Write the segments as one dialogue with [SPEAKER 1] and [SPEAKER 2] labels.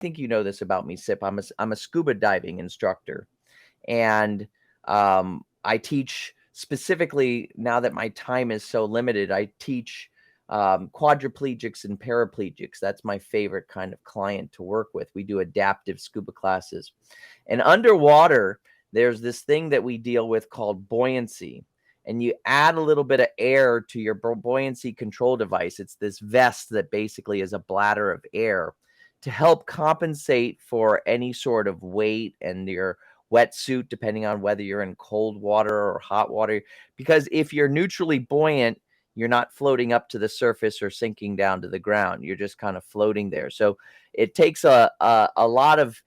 [SPEAKER 1] think you know this about me, Sip. I'm a scuba diving instructor, and I teach specifically now that my time is so limited. I teach quadriplegics and paraplegics. That's my favorite kind of client to work with. We do adaptive scuba classes, and underwater, there's this thing that we deal with called buoyancy. And you add a little bit of air to your buoyancy control device. It's this vest that basically is a bladder of air to help compensate for any sort of weight and your wetsuit, depending on whether you're in cold water or hot water. Because if you're neutrally buoyant, you're not floating up to the surface or sinking down to the ground. You're just kind of floating there. So it takes a lot of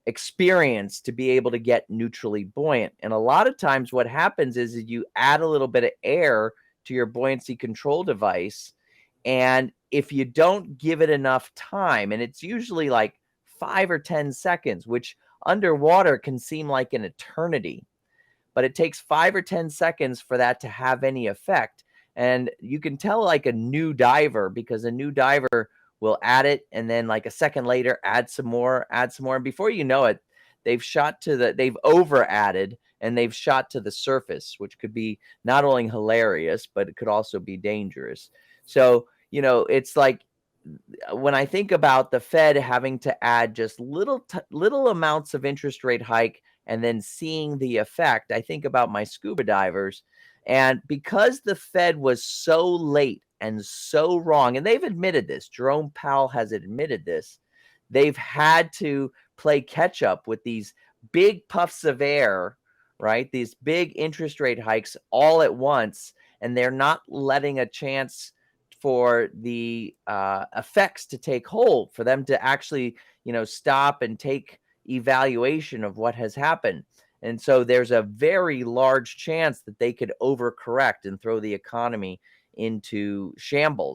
[SPEAKER 1] experience to be able to get neutrally buoyant. And a lot of times what happens is you add a little bit of air to your buoyancy control device. And if you don't give it enough time, and it's usually like 5 or 10 seconds, which underwater can seem like an eternity, but it takes 5 or 10 seconds for that to have any effect. And you can tell like a new diver, because a new diver will add it and then like a second later add some more, and before you know it, they've over added and they've shot to the surface, which could be not only hilarious, but it could also be dangerous. So, it's like when I think about the Fed having to add just little amounts of interest rate hike and then seeing the effect, I think about my scuba divers. And because the Fed was so late and so wrong, and they've admitted this, Jerome Powell has admitted this, they've had to play catch up with these big puffs of air, right? These big interest rate hikes all at once, and they're not letting a chance for the effects to take hold, for them to actually, stop and take evaluation of what has happened. And so there's a very large chance that they could overcorrect and throw the economy into shambles.